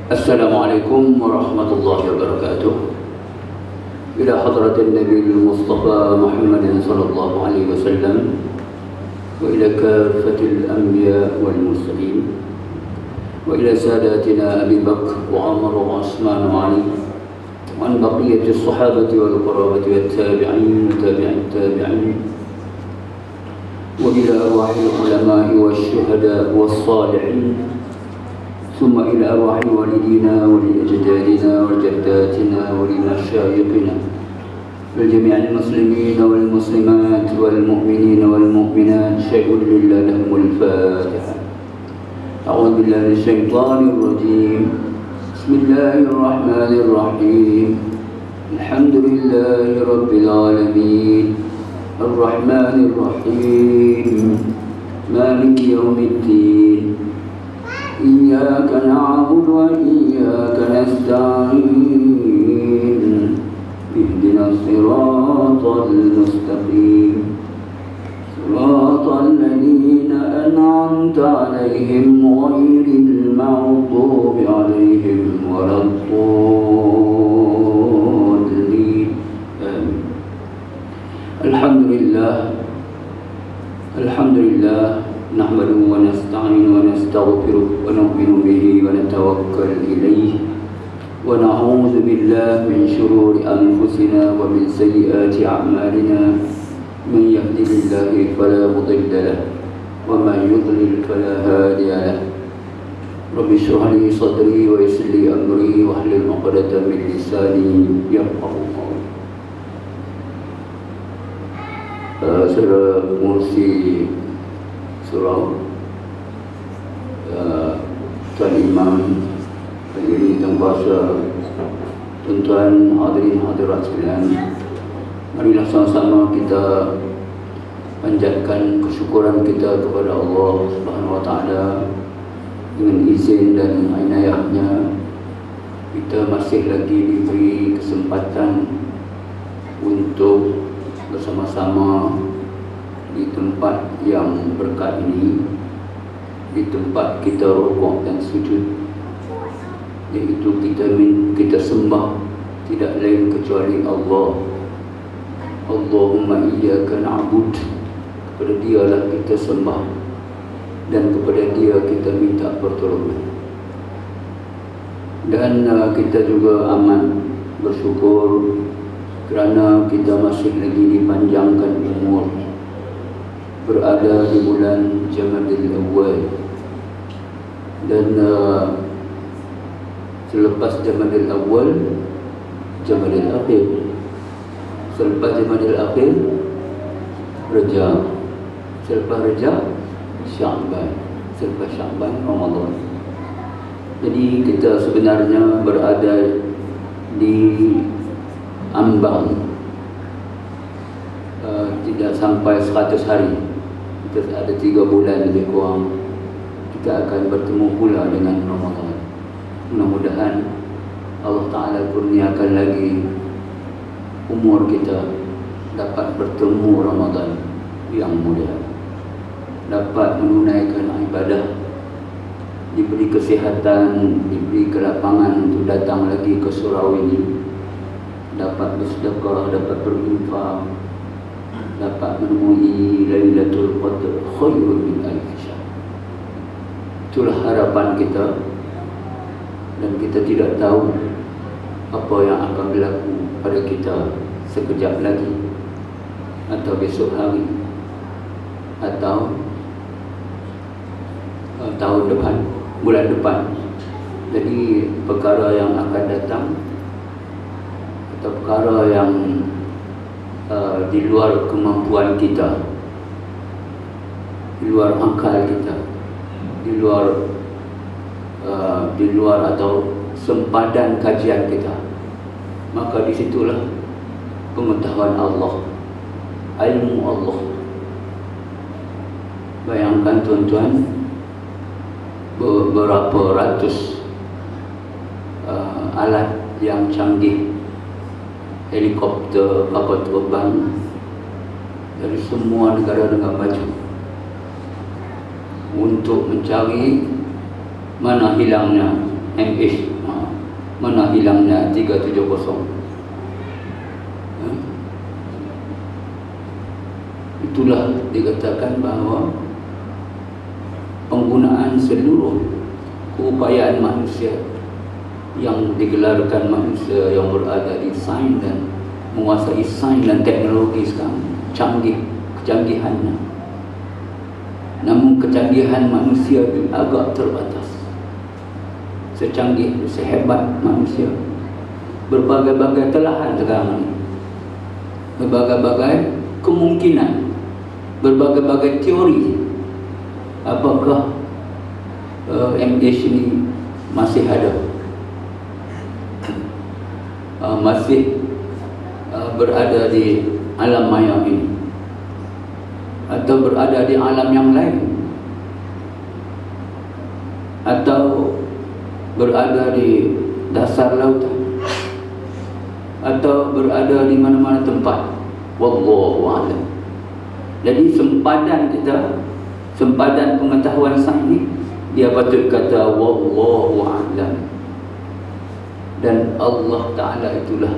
Assalamualaikum warahmatullahi wabarakatuh. Ila hadratin Nabi Mustafa Muhammadin sallallahu alaihi wasallam wa ila kafatil anbiya wal mursalin wa ila sadatina Abi Bakr wa Umar wa Uthman wa Ali wa an baqiyati as-sahabati wal qarabati wat tabi'in wa tabi'in tabi'in wa ila arwahil ulama'i wasyuhada was salihin ثم إلى أرواح والدينا ولأجدادنا وجداتنا ولمشايخنا ولجميع المسلمين والمسلمات والمؤمنين والمؤمنات شيء لله لهم الفاتحة. أعوذ بالله من الشيطان الرجيم. بسم الله الرحمن الرحيم. الحمد لله رب العالمين الرحمن الرحيم مالك يوم الدين إياك نعبد وإياك نستعين اهدنا الصراط المستقيم صراط الذين أنعمت عليهم غير المغضوب عليهم ولا الضالين آمين. الحمد لله نحمده ونستعين ونستغفره ونؤمن به ونتوكل إليه ونعوذ بالله من شرور أنفسنا ومن سيئات أعمالنا من يهده الله فلا مضل له ومن يضلل فلا هادي له. رب اشرح لي صدري ويسر لي أمري واحلل عقدة من لساني يفقهوا قولي. Saudara Mursi Surau, Tuan Imam, Pendiri Tuan Kuasa, tuan-tuan hadirin hadirat sekalian, marilah sama-sama kita panjatkan kesyukuran kita kepada Allah Subhanahu Wa Taala. Dengan izin dan inayahnya, kita masih lagi diberi kesempatan untuk bersama-sama di tempat yang berkat ini, di tempat kita rukuk dan sujud, iaitu kita sembah tidak lain kecuali Allah. Allahumma iyyaka na'bud, kepada Dialah kita sembah dan kepada Dia kita minta pertolongan. Dan kita juga amat bersyukur kerana kita masih lagi dipanjangkan umur, berada di bulan Jamadil Awal, dan selepas Jamadil Awal, Jamadil Akhir, selepas Jamadil Akhir, Rajab, selepas Rajab, Sya'ban, selepas Sya'ban, Ramadan. Jadi kita sebenarnya berada di ambang tidak sampai 100 hari. Kita ada 3 bulan lebih kurang, kita akan bertemu pula dengan Ramadan. Mudah-mudahan Allah Ta'ala kurniakan lagi umur kita dapat bertemu Ramadan yang mulia, dapat menunaikan ibadah, diberi kesihatan, diberi kelapangan untuk datang lagi ke surau ini, dapat bersedekah, dapat berinfak, dapat menemui Lailatul Qadr khairun min alf syahr. Itulah harapan kita, dan kita tidak tahu apa yang akan berlaku pada kita sekejap lagi, atau besok hari, atau tahun depan, bulan depan. Jadi perkara yang akan datang atau perkara yang di luar kemampuan kita, di luar akal kita, di luar atau sempadan kajian kita, maka disitulah pengetahuan Allah, ilmu Allah. Bayangkan tuan-tuan, beberapa ratus alat yang canggih, helikopter, kapal terbang dari semua negara-negara maju untuk mencari mana hilangnya MH Mana hilangnya 370? Itulah dikatakan bahawa penggunaan seluruh keupayaan manusia yang digelarkan manusia yang berada di sains dan menguasai sains dan teknologi sekarang canggih, kecanggihannya. Namun kecanggihan manusia agak terbatas. Secanggih, sehebat manusia, berbagai-bagai telahan sekarang ini, berbagai-bagai kemungkinan, berbagai-bagai teori. Apakah MH ini masih ada, masih berada di alam maya ini, atau berada di alam yang lain, atau berada di dasar lautan, atau berada di mana-mana tempat. Wallahu a'lam. Jadi sempadan kita, sempadan pengetahuan sains ini, dia patut kata wallahu a'lam. Dan Allah Ta'ala itulah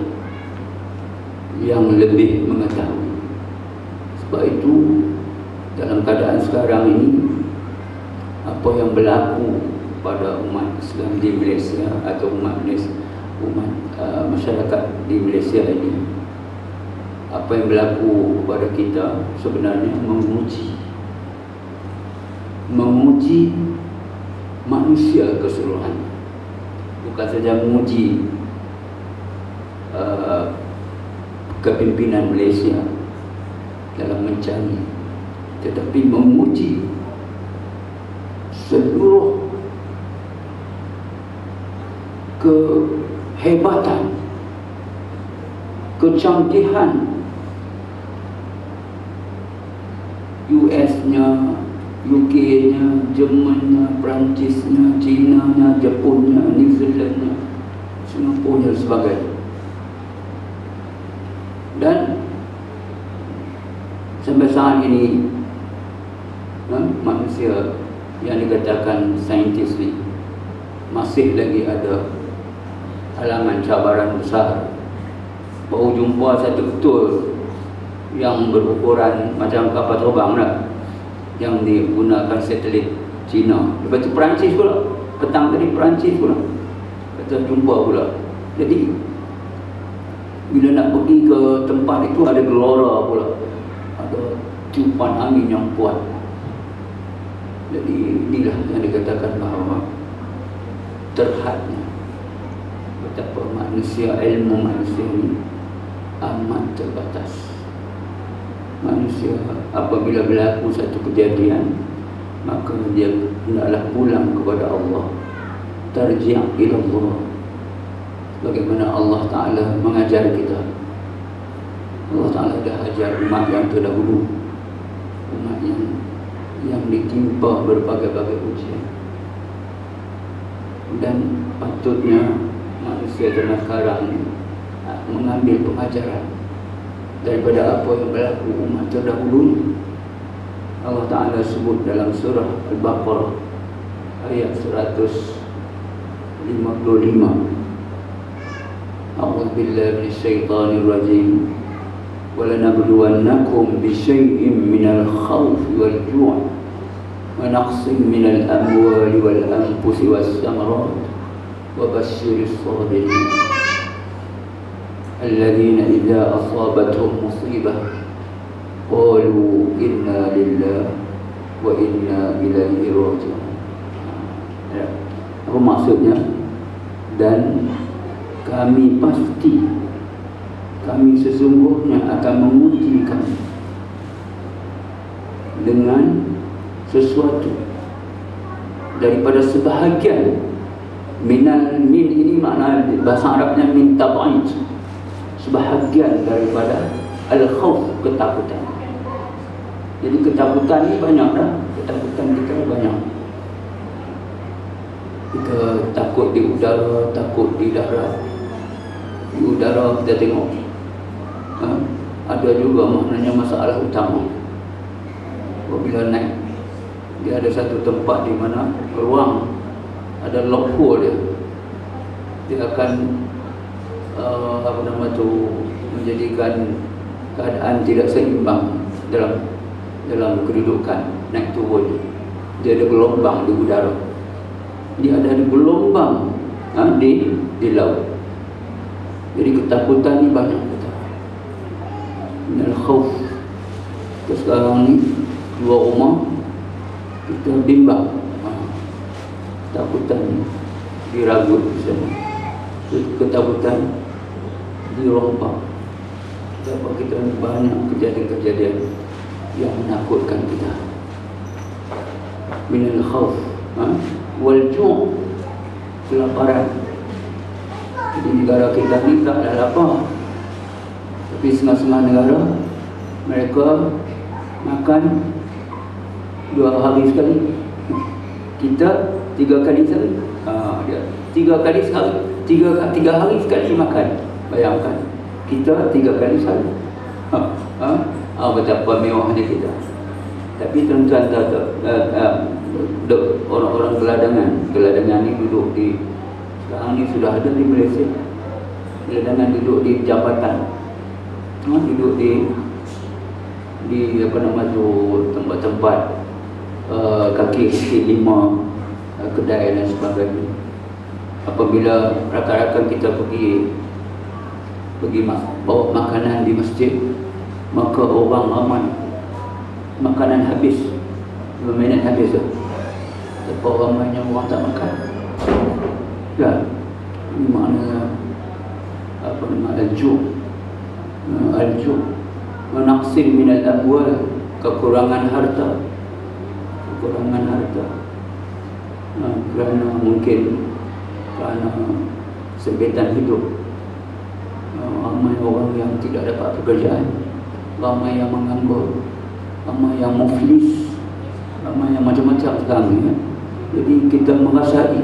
yang lebih mengetahui. Sebab itu dalam keadaan sekarang ini, apa yang berlaku pada umat Islam di Malaysia atau umat masyarakat di Malaysia ini, apa yang berlaku pada kita sebenarnya menguji manusia keseluruhan. Bukan saja menguji kepimpinan Malaysia dalam mencari, tetapi menguji seluruh kehebatan, kecanggihan US-nya, UK-nya, Jerman-nya, Perancis-nya, China-nya, Jepun-nya, New Zealand-nya, Singapura dan sebagainya. Dan sampai saat ini manusia yang dikatakan saintis ni masih lagi ada halaman cabaran besar. Baru jumpa satu betul yang berukuran macam kapal terbang lah, yang digunakan satelit China. Lepas tu Perancis pula, petang tadi Perancis pula kata jumpa pula. Jadi bila nak pergi ke tempat itu ada gelora pula, ada tiupan angin yang kuat. Jadi inilah yang dikatakan bahawa terhadnya betapa manusia, ilmu manusia ini amat terbatas. Manusia apabila berlaku satu kejadian, maka dia hendaklah pulang kepada Allah, tarji' ila Allah, bagaimana Allah Ta'ala mengajar kita. Allah Ta'ala dah ajar umat yang terdahulu, umat yang ditimpa berbagai-bagai ujian. Dan patutnya manusia zaman sekarang ini mengambil pengajaran daripada apa yang berlaku umat terdahulu. Allah Ta'ala sebut dalam surah Al-Baqarah ayat 155, A'udzu billahi minasy syaithanir rajim, wa lanabluwannakum bisyai'in minal khawfi wal ju' wa naqsin minal amwali wal anfusi was samarat wa basyyiris sabirin الذين إذا أصابتهم مصيبة قالوا إنا لله وإنا إليه راجعون. Apa maksudnya? Dan kami pasti, kami sesungguhnya akan menguji kamu dengan sesuatu daripada sebahagian. Min ini makna bahasa Arabnya min tab'id, sebahagian daripada al-khawf, ketakutan. Jadi ketakutan ni banyak dah. Ketakutan kita banyak. Kita takut di udara, takut di darat. Di udara kita tengok ada juga maknanya masalah utama. Apabila naik, dia ada satu tempat di mana ruang, ada loophole dia. dia akan menjadikan keadaan tidak seimbang dalam kedudukan, naik turun. Dia ada gelombang di udara, dia ada gelombang di laut. Jadi ketakutan ni banyak kita. Minal khauf. Terus sekarang ni keluar rumah kita bimbang, ketakutan diragut di sana, ketakutan dirompak. Sebab kita ni banyak kejadian-kejadian yang menakutkan kita. Minal khauf wal ju', kelaparan. Jadi negara kita ni tak ada lapar, tapi setengah-setengah negara mereka makan 2 hari sekali. Kita 3 kali sekali. Dia 3 kali sekali, 3 hari sekali makan. Bayangkan, kita 3 kali sekali. Betapa mewahnya kita. Tapi tuan-tuan orang-orang geladangan ni duduk di, sekarang ni sudah ada di Malaysia. Geladangan duduk di jabatan, duduk di tempat-tempat kaki 5 kedai dan sebagainya. Apabila rakan-rakan kita pergi bawa makanan di masjid, maka orang ramai, makanan habis 2 minit habis tu. Sebab ramainya orang tak makan. Ya, ini maknanya al-ju'. Al-ju' menaqsin minal amwal, kekurangan harta. Kerana sempitan hidup. Ramai orang yang tidak dapat pekerjaan, ramai yang menganggur, ramai yang muflis, ramai yang macam-macam sekarang ni. Jadi kita merasai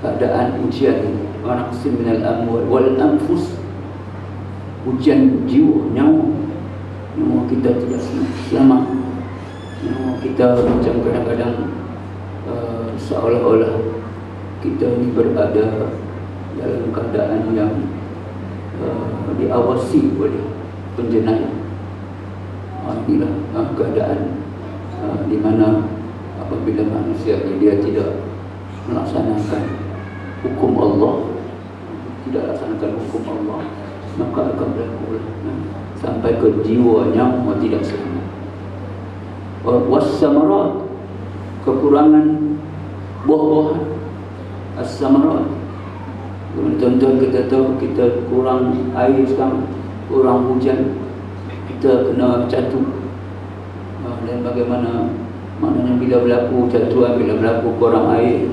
keadaan ujian ini. Naqsin minal amwal wal anfus, ujian jiwa, nyawa kita tidak selamat. Nyawa kita macam kadang-kadang seolah-olah kita ni berada dalam keadaan yang diawasi oleh penjenayah. Inilah keadaan di mana apabila manusia ni dia tidak melaksanakan hukum Allah, maka akan berlaku sampai ke jiwanya tidak selamat. Was-samarat, kekurangan buah-buahan. As-samarat, tuan-tuan, kita tahu kita kurang air sekarang, kurang hujan, kita kena catu. Dan bagaimana maknanya bila berlaku catuan, bila berlaku kurang air,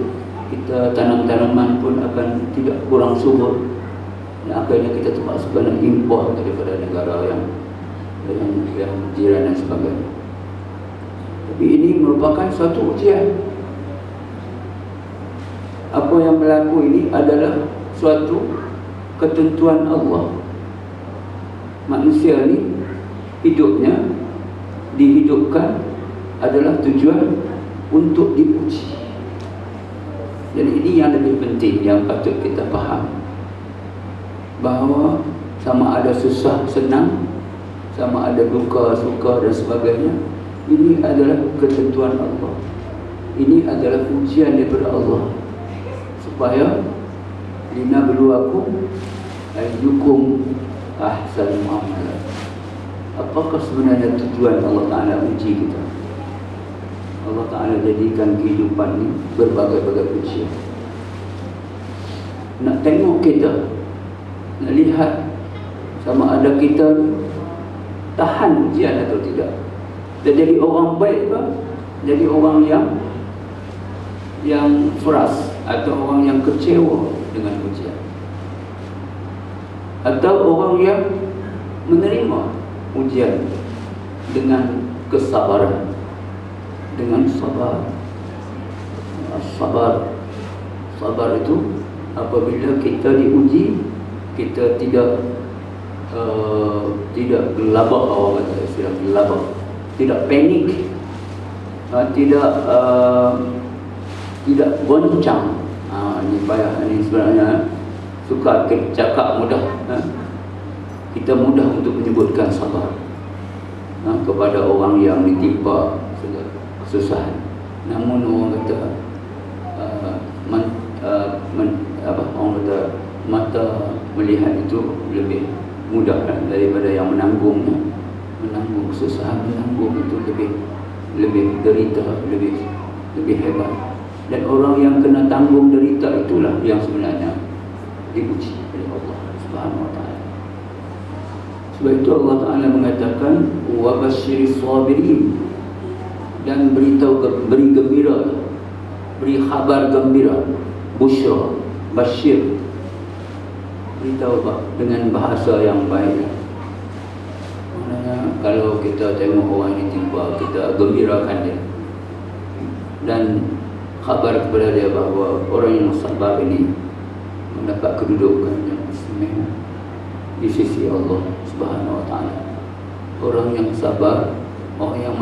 kita tanam-tanaman pun akan tidak kurang subur. Dan akhirnya kita terpaksa kena import daripada negara yang jiran dan sebagainya. Tapi ini merupakan suatu ujian. Apa yang berlaku ini adalah suatu ketentuan Allah. Manusia ni hidupnya dihidupkan adalah tujuan untuk dipuji. Jadi ini yang lebih penting yang patut kita faham, bahawa sama ada susah senang, sama ada duka suka dan sebagainya, ini adalah ketentuan Allah. Ini adalah ujian daripada Allah, supaya linabluwakum ayyukum ahsanu amala. Apakah sebenarnya tujuan Allah Ta'ala uji kita? Allah Ta'ala jadikan kehidupan ni berbagai-bagai ujian. Nak tengok kita, nak lihat sama ada kita tahan ujian atau tidak. Dan jadi orang baik ke, jadi orang yang frust atau orang yang kecewa dengan ujian, atau orang yang menerima ujian dengan kesabaran, dengan sabar. Sabar itu apabila kita diuji, kita tidak gelabah, orang kata istilah gelabah, tidak panik, tidak goncang. Ini payah, ini sebenarnya suka cakap mudah, kita mudah untuk menyebutkan sabar kepada orang yang ditimpa kesusahan. Namun orang kata orang kata mata melihat itu lebih mudah daripada yang menanggung kesusahan. Menanggung itu lebih derita, lebih hebat. Dan orang yang kena tanggung derita itulah yang sebenarnya dipuji oleh Allah Subhanahu wa taala. Sebab itu Allah Taala mengatakan wa basyiris sabirin, dan beri gembira, beri khabar gembira, busyra, basyir, beritahu dengan bahasa yang baik. Maknanya kalau kita tengok orang ini timpa, kita gembirakan dia dan khabar kepada dia bahawa orang yang sabar ini mendapat kedudukan yang istimewa di sisi Allah Subhanahu wa taala. Orang yang sabar, orang yang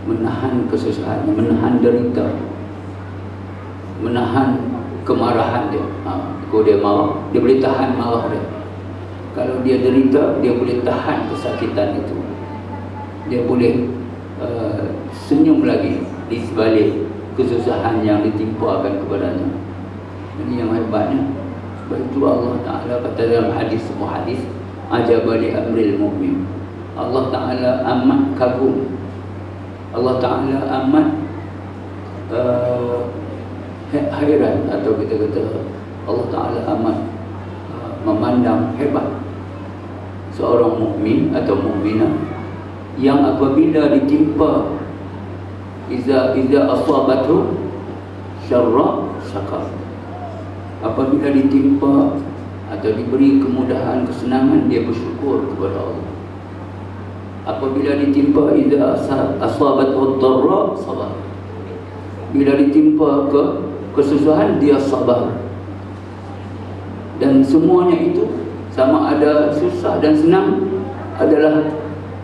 menahan kesusahannya, menahan derita, menahan kemarahan dia. Kalau dia marah, dia boleh tahan marah dia. Kalau dia derita, dia boleh tahan kesakitan itu. Dia boleh senyum lagi di sebalik kesusahan yang ditimpakan kepadanya. Ini yang hebatnya. Sebab itu Allah Ta'ala kata dalam sebuah hadis, ajaba li amril mu'min. Allah Ta'ala amat kagum, Allah Ta'ala amat hairan, atau kita kata Allah Ta'ala amat memandang hebat seorang mukmin atau mukminah yang apabila ditimpa iza asabathu syarra syakar, apabila ditimpa atau diberi kemudahan, kesenangan, dia bersyukur kepada Allah. Apabila ditimpa iza asabathu dharra sabar, bila ditimpa kesusahan, dia sabar. Dan semuanya itu, sama ada susah dan senang, adalah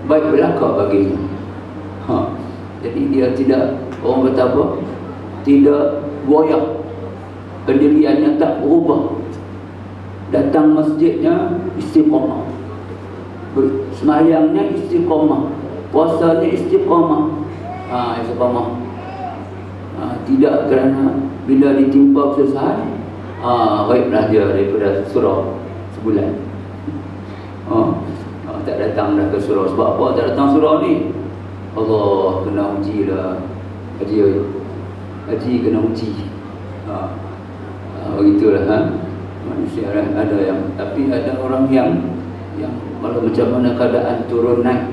baik belaka baginya. Jadi dia tidak, orang kata apa, tidak goyah, pendiriannya tak berubah. Datang masjidnya istiqamah, semayangnya istiqamah, puasanya istiqamah. Istiqamah. Tidak kerana bila ditimpa kesusahan, baiklah dia daripada surau sebulan. Tak datang dah ke surau. Sebab apa tak datang surau ni? Allah kena uji lah. Haji kena uji. Begitulah. Manusia ada yang, tapi ada orang yang kalau macam mana keadaan turun naik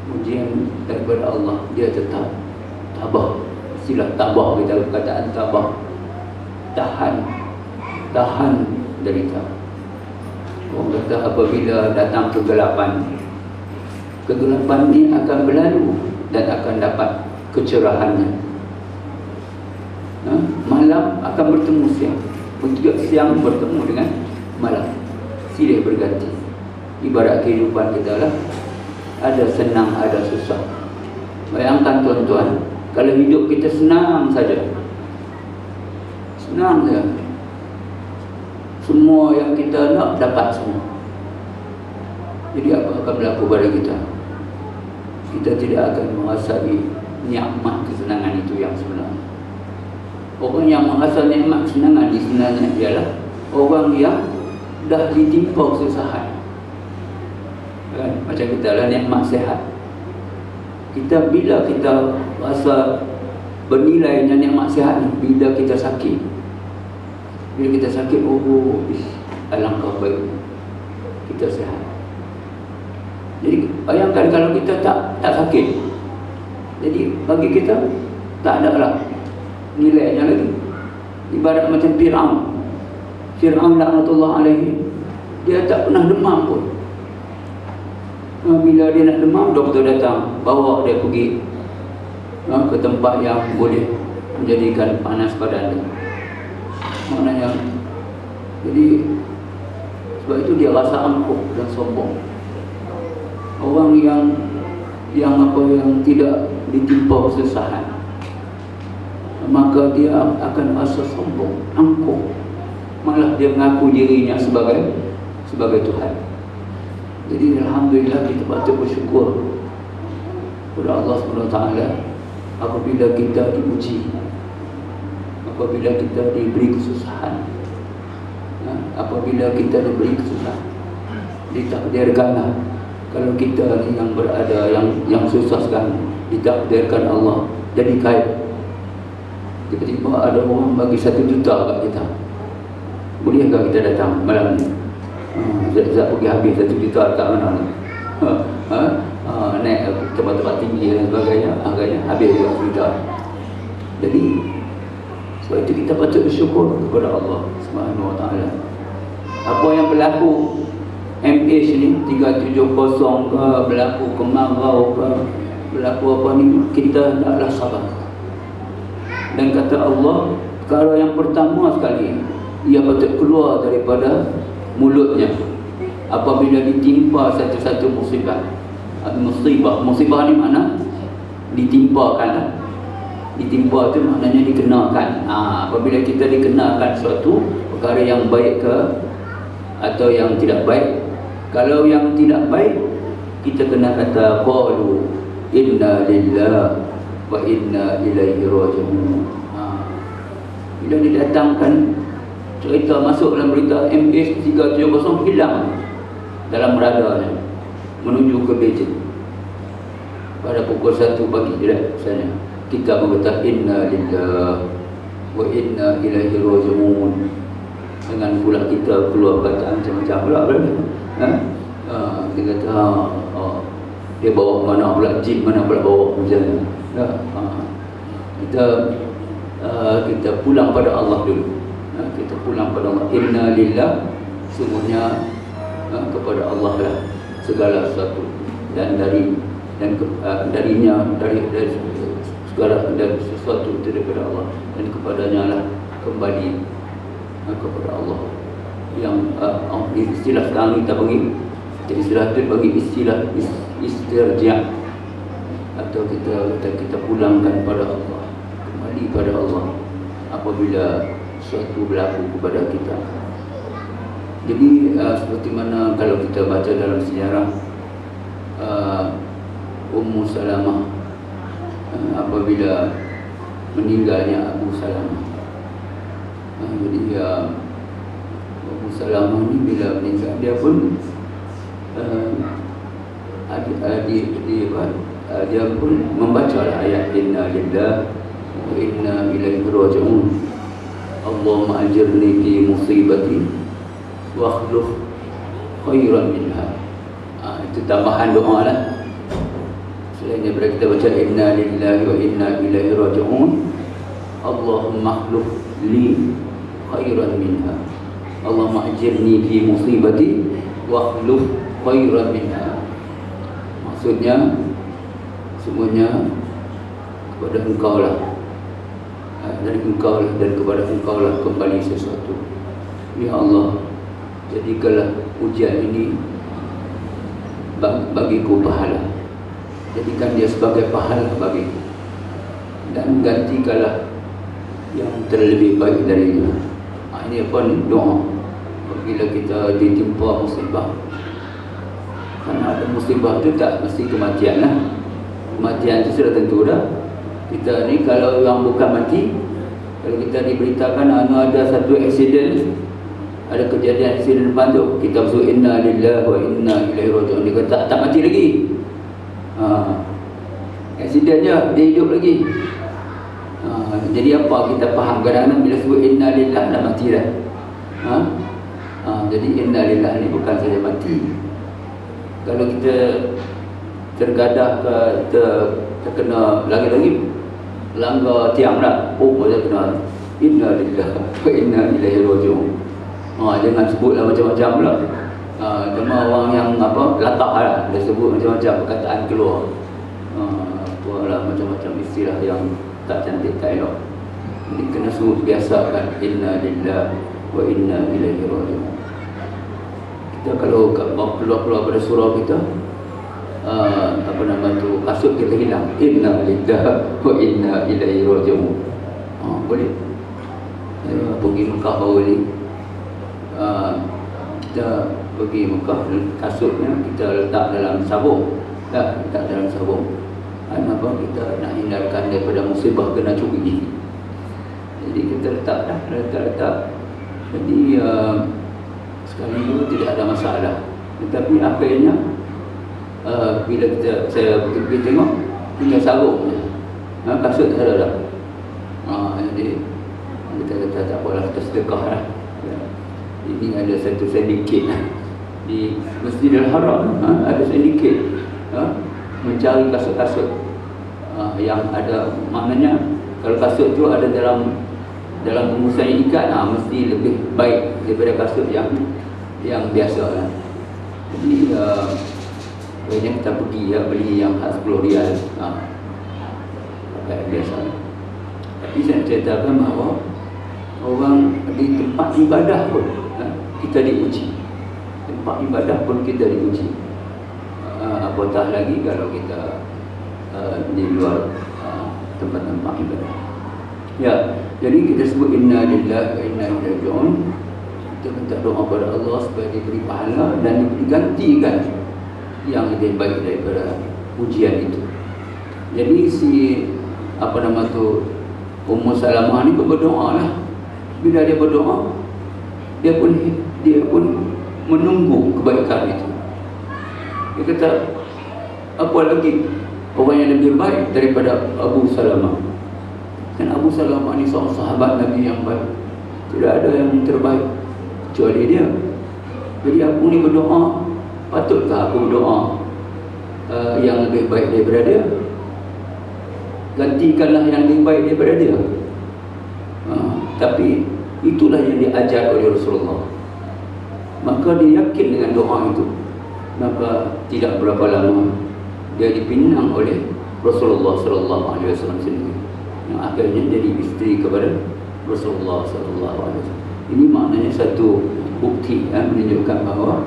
ujian daripada Allah, dia tetap tabah. Istilah tabah, kita perkataan tabah, tahan derita. Orang kata apabila datang kegelapan ini akan berlalu dan akan dapat kecerahannya. Malam akan bertemu siang, siang bertemu dengan malam, silih berganti. Ibarat kehidupan kita lah, ada senang, ada susah. Bayangkan tuan-tuan, kalau hidup kita senang saja, semua yang kita nak dapat semua, jadi apa akan berlaku pada kita? Kita tidak akan merasai nikmat kesenangan itu yang sebenarnya. Orang yang merasa nikmat kesenangan di sebenarnya ialah orang yang dah ditimpa kesusahan. Kan? Macam kita lah nikmat sehat. Bila kita rasa bernilainya nikmat sehat ni, bila kita sakit. Bila kita sakit, alangkah baik kita sehat. Jadi bayangkan kalau kita tak sakit, jadi bagi kita tak ada lah nilainya lagi. Ibarat macam Fir'aun laknatullah alaihi, dia tak pernah demam pun. Bila dia nak demam, doktor datang bawa dia pergi ke tempat yang boleh menjadikan panas badan dia. Maknanya, jadi sebab itu dia rasa angkuh dan sombong. Orang yang tidak ditimpa kesusahan, maka dia akan rasa sombong, angkuh. malah dia mengaku dirinya sebagai Tuhan. Jadi alhamdulillah kita patut bersyukur kepada Allah SWT apabila kita diuji, apabila kita diberi kesusahan, apabila kita diberi kesusahan, ditakdirkanlah kalau kita ni yang berada yang susah sekarang, ditakdirkan Allah jadi kaya. Tiba-tiba ada orang bagi 1 juta kat kita, bolehkah kita datang malam ni? Zat pergi habis 1 juta kat mana ni? Naik tempat-tempat tinggi dan sebagainya, agaknya habis 1 juta. Jadi sebab itu kita patut bersyukur kepada Allah Subhanahu Wa Taala. Apa yang berlaku MH ni 370 ke, berlaku kemarau ke, berlaku apa ni, kita hendaklah sabar. Dan kata Allah, perkara yang pertama sekali ia patut keluar daripada mulutnya apabila ditimpa satu-satu musibah. Musibah ni mana? Ditimpakan. Ditimpa tu maknanya dikenakan. Apabila kita dikenakan suatu perkara yang baik ke atau yang tidak baik. Kalau yang tidak baik, kita kena kata qalu inna lillahi wa inna ilaihi raji'un. Bila didatangkan cerita masuk dalam berita MH370 hilang dalam radarnya menuju ke Beijing pada pukul 1 pagi misalnya, kita berkata inna lillahi wa inna ilaihi raji'un, dengan pula kita keluar perkataan macam-macam pula kita kata dia bawa mana pula, jin mana pula bawa macam kita pulang pada Allah dulu. Kita pulang pada Allah. Inna lillah, sungguhnya kepada Allah lah segala sesuatu, dan darinya segala dan sesuatu itu daripada Allah, dan kepadanya lah kembali kepada Allah. Yang istilah sekarang kita bagi istilah itu bagi istilah istirja', atau kita pulangkan pada Allah, kembali pada Allah apabila sesuatu berlaku kepada kita. Jadi seperti mana kalau kita baca dalam sejarah Ummu Salamah, apabila meninggalnya Abu Salamah, jadi Ummu Salamah ni bila meninggal, dia pun dia pun membaca ayat inna lillahi wa inna ilaihi raji'un. Allahumma ajirni fi musibati wa akhluf khairan minha. Itu tambahan doa lah. Selain daripada kita baca inna lillahi wa inna ilaihi raji'un, Allahumma akhluf li khairan minha. Allahumma ajirni fi musibati wa akhluf khairan minha. Maksudnya semuanya kepada Engkau lah, dari Engkau dan kepada Engkau lah kembali sesuatu. Ya Allah, jadikanlah ujian ini bagiku pahala, jadikan dia sebagai pahala bagiku, dan gantikanlah yang terlebih baik darinya. Ini apa ni? Doa bila kita ditimpa musibah. Karena ada musibah itu tak mesti kematian lah. Kematian itu sudah tentu dah. Kita ni kalau yang bukan mati, kalau kita diberitakan ada satu aksiden, ada kejadian aksiden depan tu, kita bersuruh inna lillahi wa inna ilaihi raji'un, dia kata tak mati lagi. Aksidennya dia hidup lagi. Jadi apa kita faham kadang-kadang bila sebut inna lillahi dah mati dah. Jadi inna lillahi ni bukan saja mati. Kalau kita tergadah ke terkena lagi-lagi langgar tiang dah, macam kena inna lillahi wa inna ilaihi raji'un. Jangan sebutlah macam-macam pula. Cuma orang yang latah lah, dia sebut macam-macam perkataan keluar. Apalah macam-macam istilah yang tak cantik, tak elok. Ini kena sungguh biasakan inna lillahi wa inna ilaihi raji'un. Kita kalau keluar pada surau kita, kasut kita hilang, inna lillahi wa inna ilaihi raji'un. Boleh. Pergi Mekah baru ni, kita pergi Mekah, kasutnya kita letak dalam sabung, letak dalam sabung. Kenapa? Kita nak hindarkan daripada musibah kena curi. Jadi kita letak. Jadi sekali dulu tidak ada masalah. Tetapi akhirnya bila saya pergi tengok, tinggal sarung kasut tak ada dah. Jadi kita kata tak apalah, kita sedekah lah. Ini ada satu sedikit di Masjidil Haram, ada sedikit mencari kasut-kasut yang ada, maknanya kalau kasut tu ada dalam bungkusan ikan, mesti lebih baik daripada kasut yang biasa lah. Jadi akhirnya kita pergi beli yang 10 rial, pakai biasa. Tapi saya ceritakan bahawa orang di tempat ibadah pun kita diuji, tempat ibadah pun kita diuji, apatah lagi kalau kita di luar tempat-tempat ibadah. Ya, jadi kita sebut inna lillahi wa inna ilaihi raji'un. Kita minta doa kepada Allah supaya diberi pahala dan digantikan yang lebih baik daripada ujian itu. Jadi Ummu Salamah ni berdoa lah. Bila dia berdoa, dia pun menunggu kebaikan itu. Dia kata, apa lagi orang yang lebih baik daripada Abu Salamah? Dan Abu Salamah ni seorang sahabat Nabi yang baik. Tidak ada yang terbaik kecuali dia. Jadi aku ni berdoa, patutkah aku berdoa yang lebih baik daripada dia? Gantikanlah yang lebih baik daripada dia. Tapi itulah yang diajar oleh Rasulullah. Maka dia yakin dengan doa itu. Maka tidak berapa lama dia dipinang oleh Rasulullah SAW sendiri, yang akhirnya jadi isteri kepada Rasulullah SAW. Ini maknanya satu bukti menunjukkan bahawa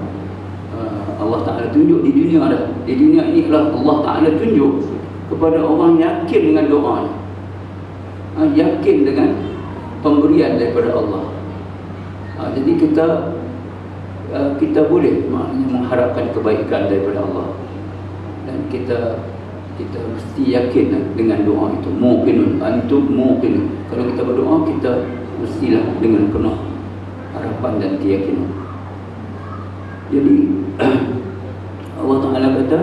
Allah Ta'ala tunjuk di dunia ada. Di dunia ini Allah Ta'ala tunjuk kepada orang yakin dengan doa, yakin dengan pemberian daripada Allah. Jadi kita boleh maknanya mengharapkan kebaikan daripada Allah, dan kita mesti yakin dengan doa itu. Muqinun, antum muqinun. Kalau kita berdoa, kita mestilah dengan penuh harapan dan keyakinan. Jadi Allah Ta'ala kata,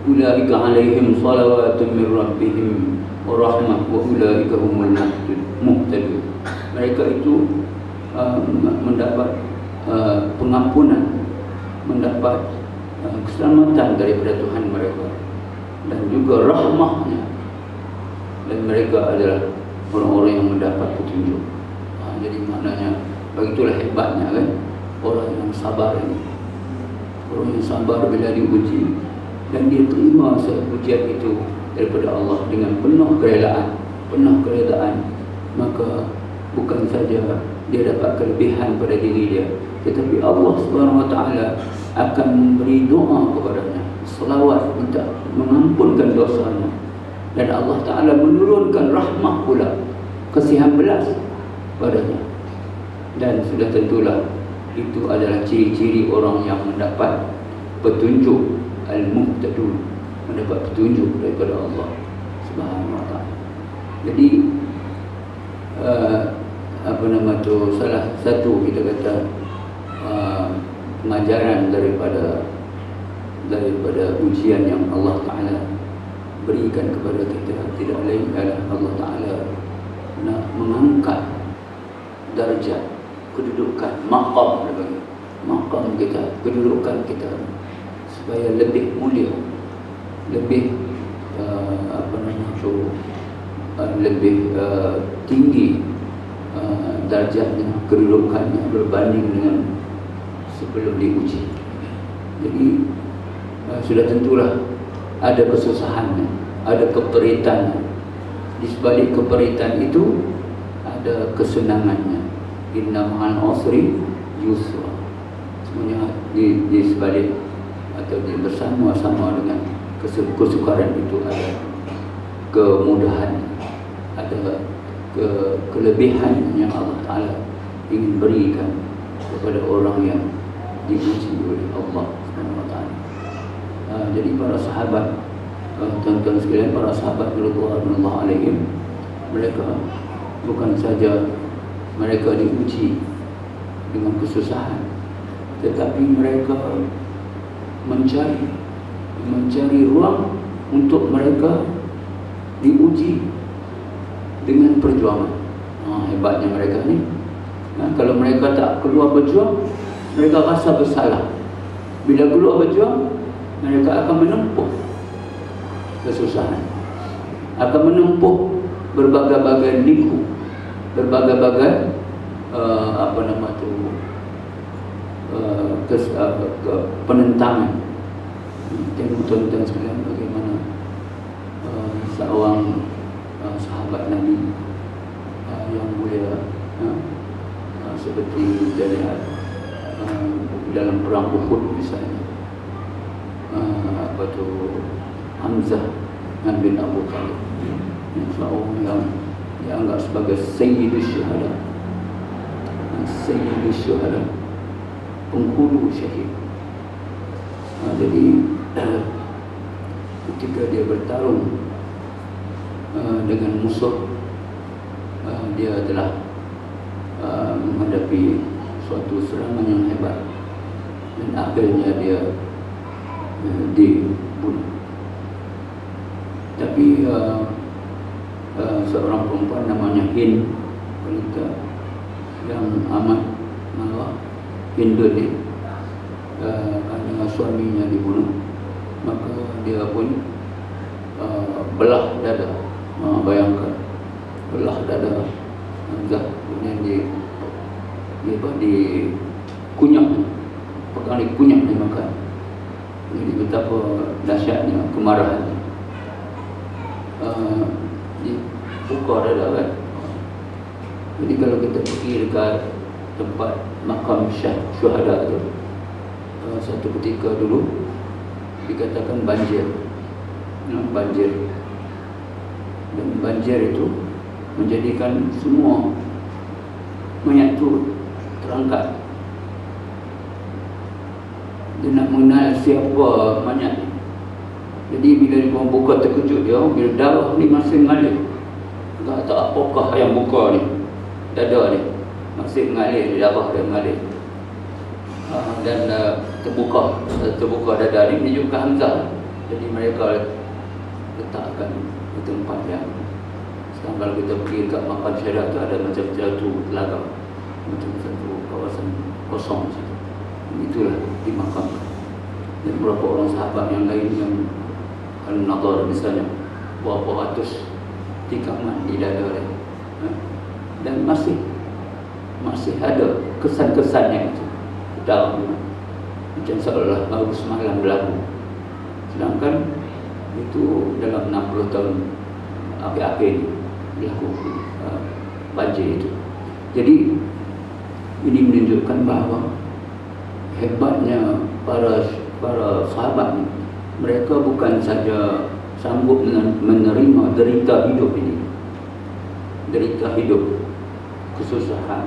ulaika alaihim salawatun min rabbihim wa rahmah wa ulaika humul muhtadun. Mereka itu mendapat pengampunan, mendapat keselamatan daripada Tuhan mereka, dan juga rahmahnya, dan mereka adalah orang-orang yang mendapat petunjuk. Jadi maknanya, begitulah hebatnya kan orang yang sabar ini. Orang yang sabar bila diuji dan dia terima ujian itu daripada Allah dengan penuh keredaan, maka bukan saja dia dapat kelebihan pada diri dia, tetapi Allah Subhanahu Wa Taala akan memberi doa kepadanya, selawat, minta mengampunkan dosanya, dan Allah Ta'ala menurunkan rahmah pula, kasihan belas padanya. Dan sudah tentulah itu adalah ciri-ciri orang yang mendapat petunjuk, al-muhtadun, mendapat petunjuk daripada Allah Subhanahu Wa Ta'ala. Jadi salah satu kita kata pengajaran daripada ujian yang Allah Ta'ala berikan kepada kita tidak lain adalah Allah Ta'ala nak mengangkat darjat, kedudukan, maqam kita, kedudukan kita supaya lebih mulia, lebih lebih tinggi darjatnya, kedudukannya berbanding dengan sebelum diuji. Jadi sudah tentulah ada kesusahannya, ada keperitannya. Di sebalik keperitan itu ada kesenangannya. Inna ma'al usri yusra. Semuanya di sebalik atau bersama-sama dengan kesukaran itu ada kemudahan, ada kelebihan yang Allah Ta'ala ingin berikan kepada orang yang diuji oleh Allah Subhanahu wa taala. Jadi para sahabat, tuan-tuan sekalian, para sahabat radhiyallahu alaihim, mereka bukan saja mereka diuji dengan kesusahan, tetapi mereka mencari ruang untuk mereka diuji dengan perjuangan. Hebatnya mereka ni. Kalau mereka tak keluar berjuang, mereka rasa bersalah. Bila keluar berjuang, mereka akan menempuh kesusahan, akan menempuh berbagai-bagai liku, berbagai-bagai penentangan. Tengok tuan-tuan sekalian bagaimana seorang sahabat Nabi yang mulia, seperti kita lihat dalam perang Uhud misalnya, Hamzah bin Abu Talib, seorang yang dianggap sebagai Sayyidus Syuhada, penghulu syahid. Jadi ketika dia bertarung dengan musuh, dia telah menghadapi suatu serangan yang hebat, dan akhirnya dia dibunuh. Tapi seorang perempuan namanya Hind, wanita yang amat marah, Hindun ni, karena suaminya dibunuh, maka dia pun belah dada. Bayangkan, belah dada Hamzah, kemudian dikunyah, pegang dikunyah dia makan. Jadi betapa dahsyatnya kemarahan. Dibuka dada kan. Jadi kalau kita pergi dekat tempat makam syuhada tu, satu ketika dulu dikatakan banjir, dan banjir itu menjadikan semua mayat tu terangkat. Dia nak mengenal siapa mayat ni. Jadi bila dia buka, terkejut dia, bila darah ni masih mengalir. Tak apakah yang buka ni, dada ni masih mengalir, darah dia mengalir. Dan terbuka dada ni menunjukkan Hamzah. Jadi mereka letakkan di tempat yang sekarang kalau kita pergi dekat makam syariah tu, ada macam satu telaga, macam satu kawasan kosong situ. Itulah dimakamkan. Dan beberapa orang sahabat yang lain yang Al-Nadar misalnya, berapa ratus tikaman di dada dia, dan masih ada kesan-kesannya itu dalam, macam seolah baru semalam berlaku. Sedangkan itu dalam 60 tahun akhir-akhir berlaku banjir itu. Jadi ini menunjukkan bahawa hebatnya para sahabat ini. Mereka bukan saja sanggup menerima derita hidup ini, derita hidup, kesusahan,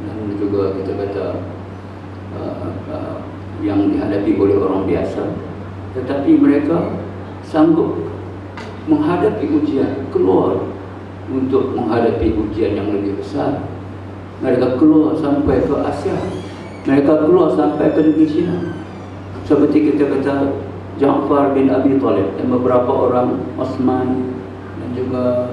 dan juga kita kata yang dihadapi oleh orang biasa, tetapi mereka sanggup menghadapi ujian, keluar untuk menghadapi ujian yang lebih besar. Mereka keluar sampai ke Asia, mereka keluar sampai ke negeri China. Seperti kita kata Ja'far bin Abi Talib dan beberapa orang, Osman, dan juga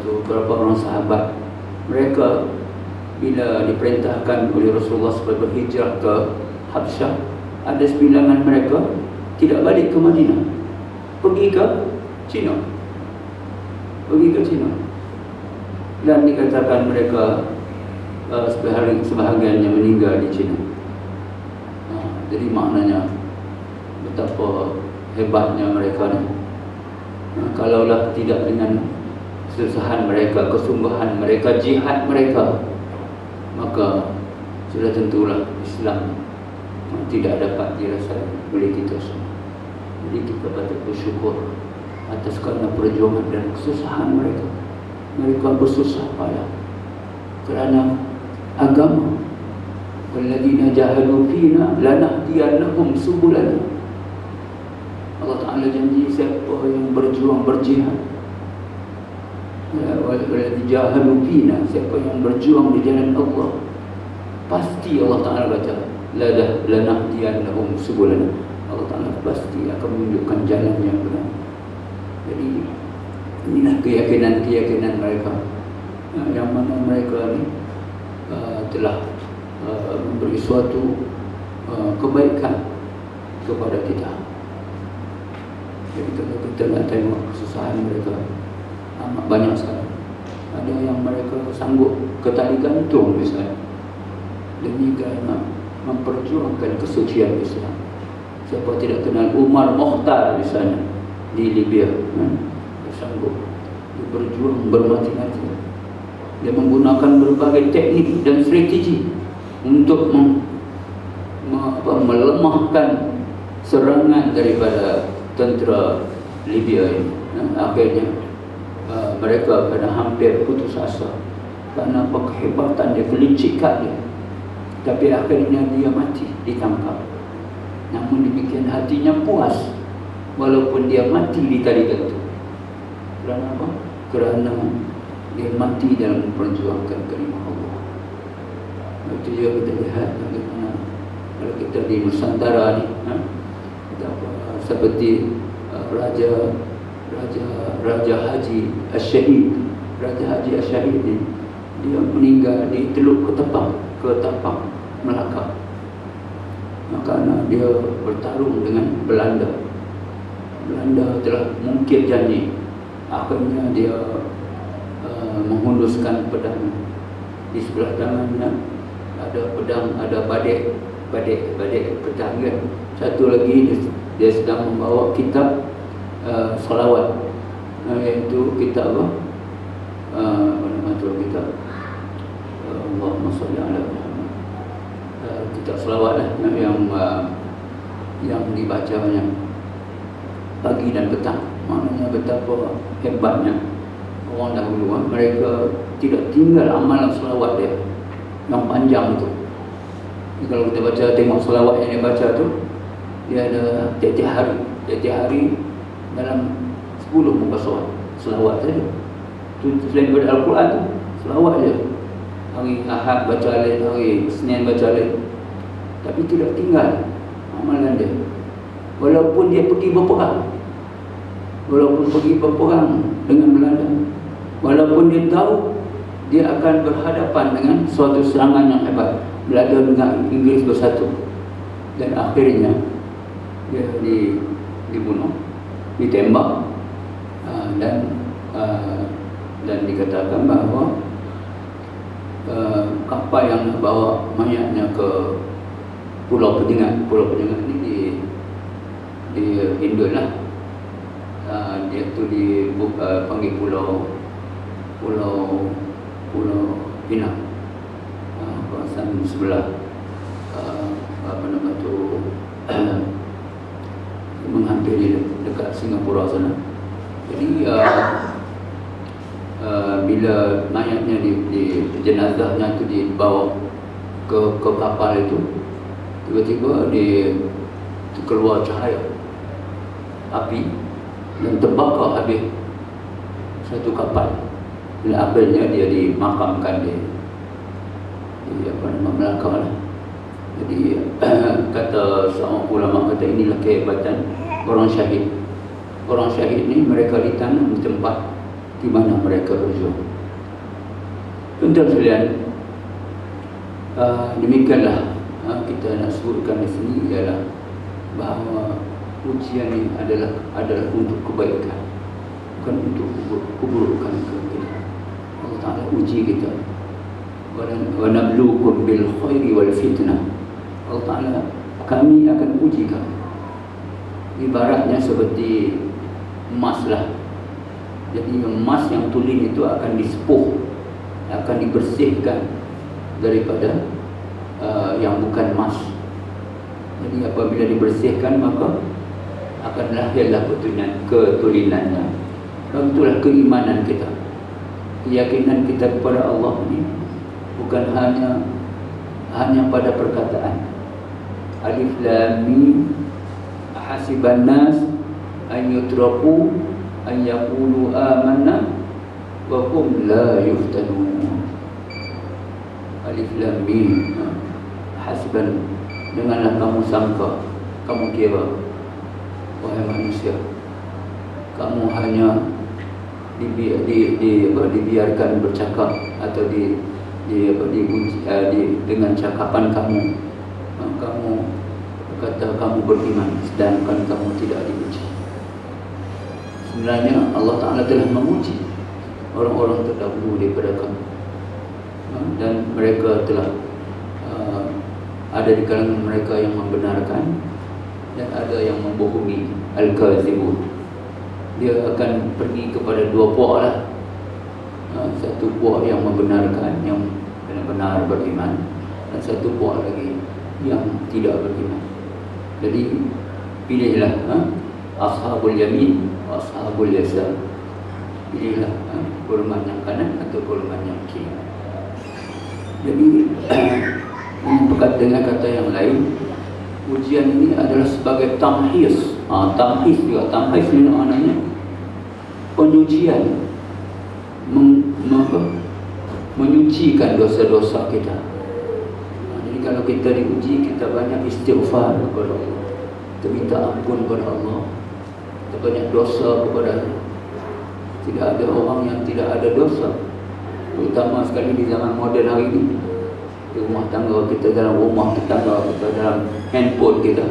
beberapa orang sahabat. Mereka bila diperintahkan oleh Rasulullah supaya berhijrah ke Habsyah, ada sebilangan mereka tidak balik ke Madinah, pergi ke China. Dan dikatakan mereka sebahagiannya meninggal di China. Jadi maknanya betapa hebatnya mereka ni. Kalaulah tidak dengan kesusahan mereka, kesungguhan mereka, jihad mereka, maka sudah tentulah Islam tidak dapat dirasakan oleh kita semua. Jadi kita patut bersyukur atas kerana perjuangan dan kesusahan mereka. Mereka bersusah payah kerana agama. Walladzina jahadu fina lanahdiyannahum subulana. Allah Ta'ala janji siapa yang berjuang berjihad, walladzina jahadu fina, siapa yang berjuang di jalan Allah, pasti Allah Ta'ala baca lanahdiyannahum subulana, Allah Ta'ala pasti akan menunjukkan jalan yang benar. Jadi inilah keyakinan mereka, yang mana mereka ni telah memberi suatu kebaikan kepada kita. Jadi kalau kita nak tengok kesusahan mereka amat banyak sekali. Ada yang mereka sanggup ke tali gantung misalnya, demi kerana memperjuangkan kesucian Islam. Siapa tidak kenal Umar Mokhtar misalnya di Libya, dia sanggup, dia berjuang bermati-mati. Dia menggunakan berbagai teknik dan strategi untuk melemahkan serangan daripada tentera Libya ini. Akhirnya mereka kena hampir putus asa kerana kehebatan dia, kelicikan dia. Tapi akhirnya dia mati, ditangkap. Namun demikian hatinya puas walaupun dia mati di tali gantung. Kerana apa? Kerana dia mati dalam memperjuangkan kalimah Allah. Itu juga kita lihat bagaimana kalau kita di Nusantara ni, seperti Raja Haji Asyahid. Raja Haji Asyahid ni dia meninggal di Teluk Ketapang, Melaka. Kerana dia bertarung dengan Belanda. Belanda telah mungkir janji. Akhirnya dia menghunduskan pedang. Di sebelah tangannya ada pedang, ada badik pedang kan. Satu lagi dia sedang membawa kitab salawat, iaitu kitab apa nama tu kitab Allahumma salli ala Muhammad, kitab salawat lah, yang dibacanya pagi dan petang. Maknanya betapa hebatnya orang dahulu. Mereka tidak tinggal amalan selawat dia yang panjang tu. Jadi kalau kita baca, tengok selawat yang dia baca tu, dia ada tiap-tiap hari dalam 10 muka surat selawat saja. Tu selain daripada Al-Quran tu, selawat je. Hari Ahad baca lain, hari Senin baca lain. Tapi tidak tinggal amalan dia. Walaupun dia pergi berperang, dengan Belanda, walaupun dia tahu dia akan berhadapan dengan suatu serangan yang hebat, Belanda dengan Inggeris bersatu, dan akhirnya dia dibunuh, ditembak, dan dikatakan bahawa kapal yang bawa mayatnya ke Pulau Penyengat ni di Indon lah. Dia tu dipanggil Pulau Pinang, kawasan sebelah apa nama tu menghampiri dekat Singapura sana. Jadi bila mayatnya di jenazahnya tu dibawa ke kapal itu, tiba-tiba keluar cahaya api dan terbakar habis satu kapal. Dan akhirnya dia dimakamkan di Melaka lah. Jadi kata seorang ulama, kata inilah kehebatan orang syahid. Orang syahid ni mereka ditanam di tempat di mana mereka berjuang. Tuan-tuan sekalian, demikianlah kita nak sebutkan di sini ialah bahawa ujian ini adalah untuk kebaikan, bukan untuk keburukan kita. Allah Ta'ala uji kita. Wa nabluukum bil khairi wal fitnah. Allah Ta'ala, kami akan uji kamu. Ibaratnya seperti emas lah. Jadi emas yang tulen itu akan disepuh, akan dibersihkan daripada yang bukan emas. Jadi apabila dibersihkan, maka akan lahirlah ketulinannya. Dan itulah keimanan kita, keyakinan kita kepada Allah ini bukan hanya pada perkataan. Alif lam mim hasiban nas an yutraku an yaqulu amanna wa hum la yuftanun. Alif lam mim hasiban, janganlah kamu sangka, kamu kira, wahai manusia, kamu hanya dibiarkan bercakap atau dengan cakapan kamu kata kamu beriman sedangkan kamu tidak diuji. Sebenarnya Allah Ta'ala telah menguji orang-orang terdahulu daripada kamu, dan mereka telah ada di kalangan mereka yang membenarkan dan ada yang membohongi, al-kazibun. Dia akan pergi kepada dua puak lah. Satu puak yang membenarkan, yang benar-benar beriman, dan satu puak lagi yang tidak beriman. Jadi pilihlah ashabul yamin wa ashabul yasar. Pilihlah golongan yang kanan atau golongan yang kiri. Jadi dengan kata yang lain, ujian ini adalah sebagai tamhis. Tamhis juga, tamhis ini maknanya penyucian, menyucikan dosa-dosa kita. Jadi kalau kita diuji, kita banyak istighfar kepada Allah, kita minta ampun kepada Allah, kita banyak dosa kepada Allah. Tidak ada orang yang tidak ada dosa, terutama sekali di zaman moden hari ini. Di rumah tangga kita, dalam rumah tetangga kita, dalam handphone kita,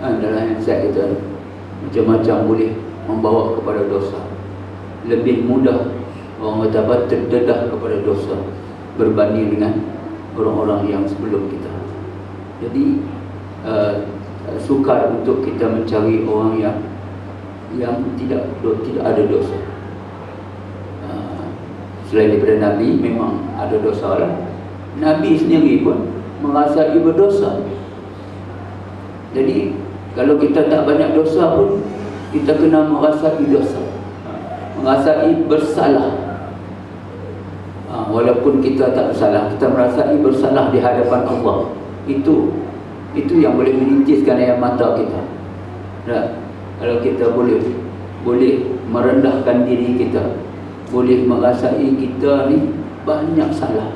dalam handset kita, macam-macam boleh membawa kepada dosa. Lebih mudah orang kata terdedah kepada dosa berbanding dengan orang-orang yang sebelum kita. Jadi sukar untuk kita mencari orang yang tidak ada dosa. Selain daripada Nabi, memang ada dosa lah. Nabi sendiri pun merasai berdosa. Jadi kalau kita tak banyak dosa pun, kita kena merasai dosa, merasai bersalah. Walaupun kita tak bersalah, kita merasai bersalah di hadapan Allah. Itu yang boleh menitiskan air mata kita. Kalau kita boleh merendahkan diri kita, boleh merasai kita ni banyak salah,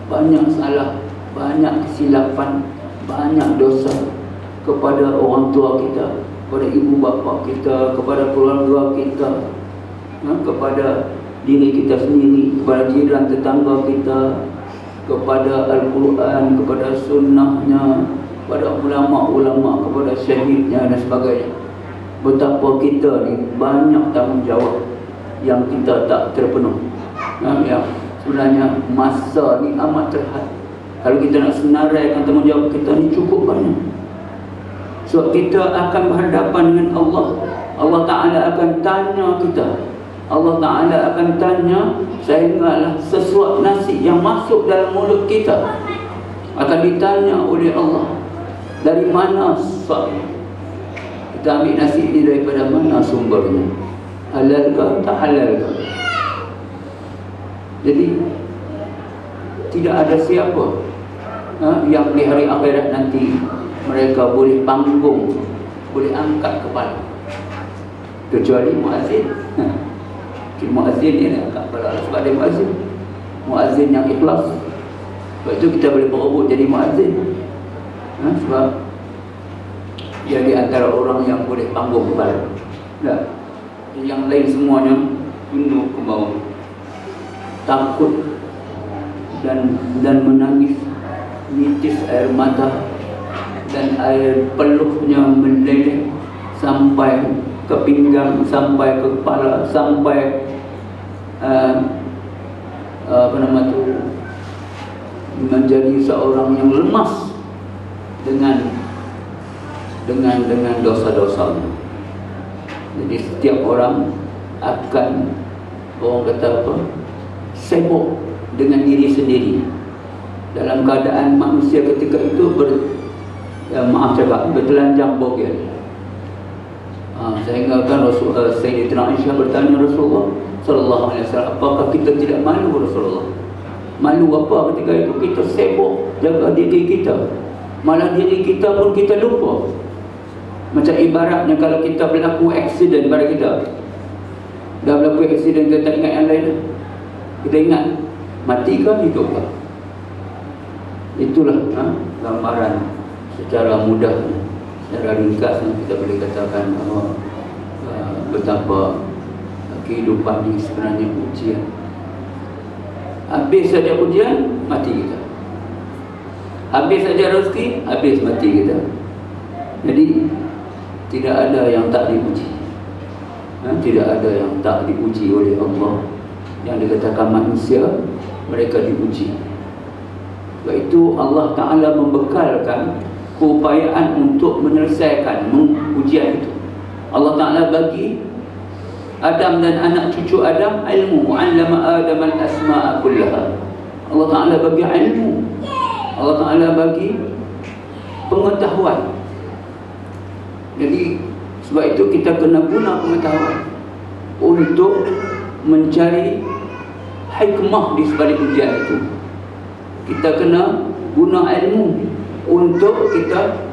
banyak kesilapan, banyak dosa kepada orang tua kita, kepada ibu bapa kita, kepada keluarga kita, kepada diri kita sendiri, kepada jiran tetangga kita, kepada Al-Quran, kepada sunnahnya, kepada ulama-ulama, kepada syahidnya dan sebagainya. Betapa kita ni banyak tanggungjawab yang kita tak terpenuh. Yang sebenarnya masa ni amat terhad. Kalau kita nak senaraikan tanggungjawab kita ni cukup banyak. Sebab kita akan berhadapan dengan Allah. Allah Ta'ala akan tanya kita. Allah Ta'ala akan tanya, sehinggalah sesuap nasi yang masuk dalam mulut kita akan ditanya oleh Allah, dari mana suapnya? Kita ambil nasi ini daripada mana sumbernya? Halal ke tak halal ke? Jadi tidak ada siapa yang di hari akhirat nanti mereka boleh panggung, boleh angkat kepala, kecuali muazzin. Muazzin ni nak angkat kepala sebab dia muazzin yang ikhlas. Sebab itu kita boleh berebut jadi muazzin, sebab dia di antara orang yang boleh panggung kepala. Yang lain semuanya tunduk ke bawah, takut dan menangis, nitis air mata dan air peluhnya meleleh sampai ke pinggang, sampai ke kepala, sampai menjadi seorang yang lemas dengan dosa-dosanya. Jadi setiap orang akan, orang kata apa, sibuk dengan diri sendiri. Dalam keadaan manusia ketika itu bertelanjang bogel. Sehingga kan Sayyidatina Aisyah bertanya Rasulullah sallallahu alaihi wasallam, apakah kita tidak malu Rasulullah Malu apa ketika itu kita sibuk jaga diri kita, malah diri kita pun kita lupa. Macam ibaratnya kalau kita berlaku aksiden pada kita, dah berlaku aksiden, kita tak ingat yang lain, kita ingat mati ke hidup ke. Itulah gambaran secara mudah, secara ringkas kita boleh katakan betapa kehidupan ini sebenarnya ujian. Habis saja ujian, mati kita. Habis saja rezeki, habis mati kita. Jadi tidak ada yang tak diuji. Tidak ada yang tak diuji oleh Allah. Yang dikatakan manusia, mereka diuji. Sebab itu Allah Ta'ala membekalkan keupayaan untuk menyelesaikan ujian itu. Allah Ta'ala bagi Adam dan anak cucu Adam ilmu. 'Allama Adam al-asma'a kullaha. Allah Ta'ala bagi ilmu. Allah Ta'ala bagi pengetahuan. Jadi sebab itu kita kena guna pengetahuan untuk mencari hikmah di sebalik ujian itu. Kita kena guna ilmu untuk kita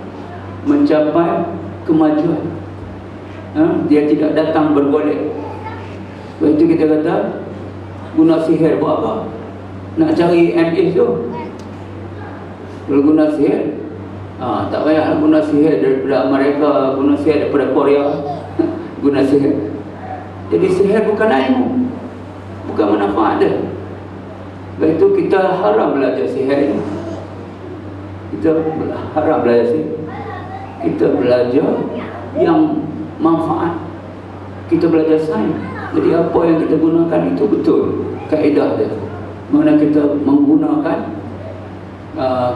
mencapai kemajuan. Dia tidak datang bergolek. Sebab itu kita kata guna sihir buat apa? Nak cari MS tu. Kalau guna sihir, tak payah guna sihir daripada Amerika, guna sihir daripada Korea. Guna sihir. Jadi sihir bukan ilmu, bukan manfaat dia. Sebab itu kita haram belajar sihir ini. Kita haram belajar sihir. Kita belajar yang manfaat. Kita belajar sains. Jadi apa yang kita gunakan itu betul kaedah dia. Mana kita menggunakan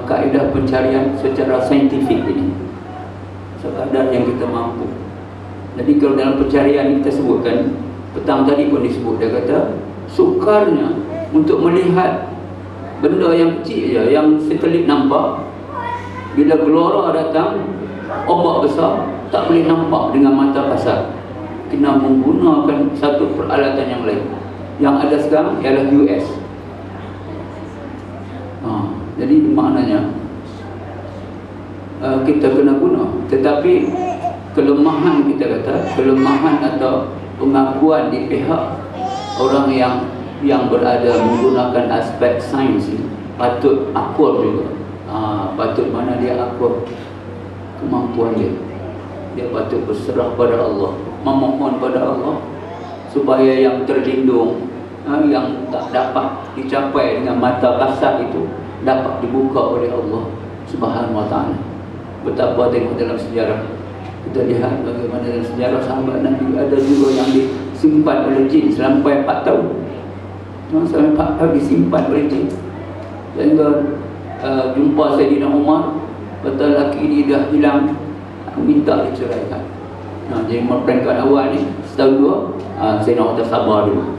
kaedah pencarian secara saintifik ini sekadar yang kita mampu. Jadi kalau dalam pencarian kita sebutkan, petang tadi pun disebut, dia kata sukarnya untuk melihat benda yang kecil je, yang satelit nampak. Bila gelora datang, ombak besar, tak boleh nampak dengan mata kasar, kena menggunakan satu peralatan yang lain. Yang ada sekarang ialah US. Jadi maknanya kita kena guna. Tetapi kelemahan, kita kata kelemahan atau pengakuan di pihak orang yang berada menggunakan aspek sains ini, patut akur juga. Patut mana dia akur kemampuan dia. Dia patut berserah pada Allah, memohon pada Allah supaya yang terlindung, yang tak dapat dicapai dengan mata kasar itu dapat dibuka oleh Allah Subhanahu Wa Taala. Betapa tengok dalam sejarah, kita lihat bagaimana dalam sejarah sahabat Nabi ada juga yang disimpan oleh jin sampai 4 tahun. Sampai 4 tahun disimpan oleh jin. Sehingga jumpa Sayyidina Umar, kata lelaki ini dah hilang, minta diceraikan. Jadi peringkat awal ni setahun dua, Sayyidina Umar sabar dulu.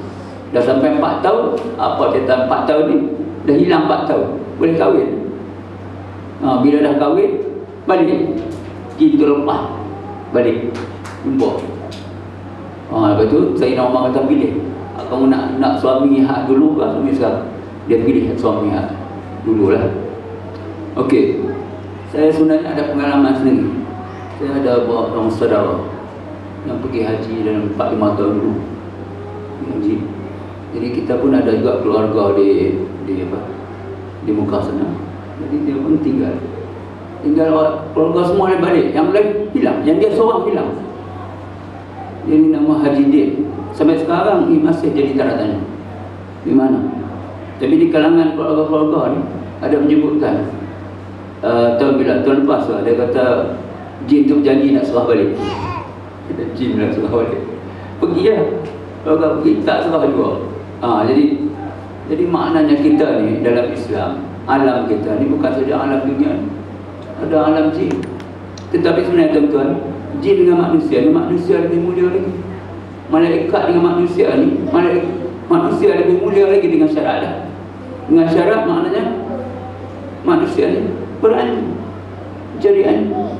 Dah sampai 4 tahun, apa cerita 4 tahun ni? Dah hilang 4 tahun, boleh kahwin. Bila dah kahwin, balik, jin terlepas, balik jumpa. Lepas tu Sayyidina Umar kata pilih, kamu nak suami hak dulu ke suami sekarang? Dia pilih suami hak dululah. Okey, saya sebenarnya ada pengalaman sendiri. Saya ada bawa orang saudara yang pergi haji dalam 4-5 tahun dulu haji. Jadi kita pun ada juga keluarga di Mekah sana. Jadi dia pun tinggal keluarga semua yang balik, yang lain hilang, yang dia seorang hilang. Dia ni nama Haji Din. Sampai sekarang ni masih jadi tanda tanya di mana. Tapi di kalangan keluarga-keluarga ni ada menyebutkan tahun lepas lah, dia kata jin tu berjanji nak serah balik. Kita jin nak serah balik, pergi lah. Kalau pergi tak serah juga. Jadi maknanya kita ni dalam Islam, alam kita ni bukan saja alam dunia, ada alam jin. Tetapi sebenarnya tuan-tuan, jin dengan manusia lebih mulia lagi. Malaikat dengan manusia ni, manusia lebih mulia lagi dengan syarat. Dengan syarat maknanya manusia ni berilmu, cari ilmu.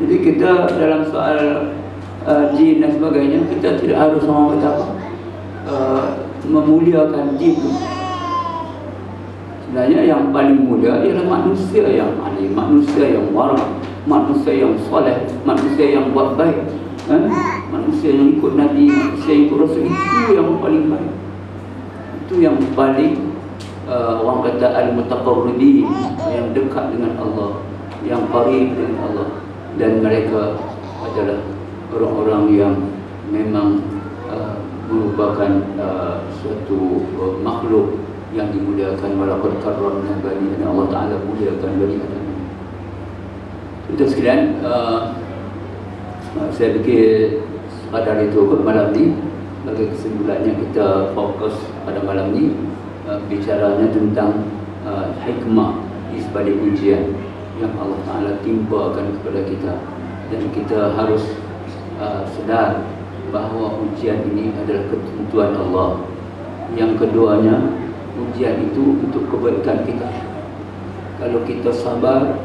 Jadi kita dalam soal jin dan sebagainya, kita tidak harus orang kata memuliakan jin tu. Sebenarnya yang paling muda ialah manusia yang alim, manusia yang wara, manusia yang soleh, manusia yang buat baik, manusia yang ikut Nabi, manusia yang ikut Rasul. Itu yang paling baik. Itu yang paling orang kata al-mutaqarribin, yang dekat dengan Allah, yang qarib dengan Allah. Dan mereka adalah orang-orang yang memang merupakan suatu makhluk yang dimuliakan. Walaqad karramna bani Adam, Allah Ta'ala muliakan bani Adam. Itu sekalian, saya fikir sekadar itu malam ni. Bagi kesimpulannya, kita fokus pada malam ni bicaranya tentang hikmah di sebalik ujian yang Allah Ta'ala timpakan kepada kita. Dan kita harus sedar bahawa ujian ini adalah ketentuan Allah. Yang keduanya, ujian itu untuk kebaikan kita. Kalau kita sabar,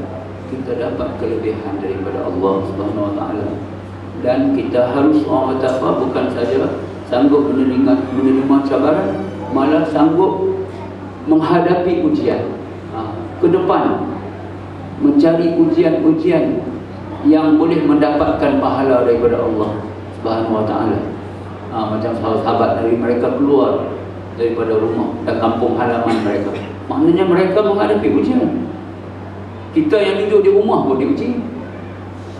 kita dapat kelebihan daripada Allah Subhanahu Wa Taala. Dan kita harus, orang kata apa, bukan saja sanggup menerima cabaran, malah sanggup menghadapi ujian. Ke depan mencari ujian-ujian yang boleh mendapatkan pahala daripada Allah Subhanahu Wa Taala. Macam sahabat dari mereka keluar daripada rumah dan kampung halaman mereka, maknanya mereka menghadapi ujian. Kita yang duduk di rumah pun diuji,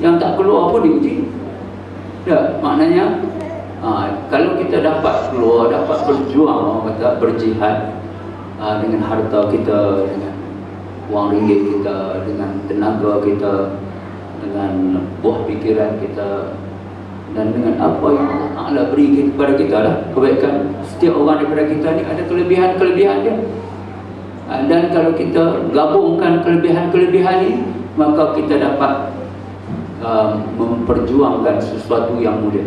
yang tak keluar pun diuji. Ya, maknanya kalau kita dapat keluar, dapat berjuang, orang kata berjihad dengan harta kita, dengan wang ringgit kita, dengan tenaga kita, dengan buah pikiran kita, dan dengan apa yang Allah Ta'ala beri kepada kita lah kebaikan. Setiap orang daripada kita ni ada kelebihan-kelebihan dia. Dan kalau kita gabungkan kelebihan-kelebihan ni, maka kita dapat memperjuangkan sesuatu yang mulia.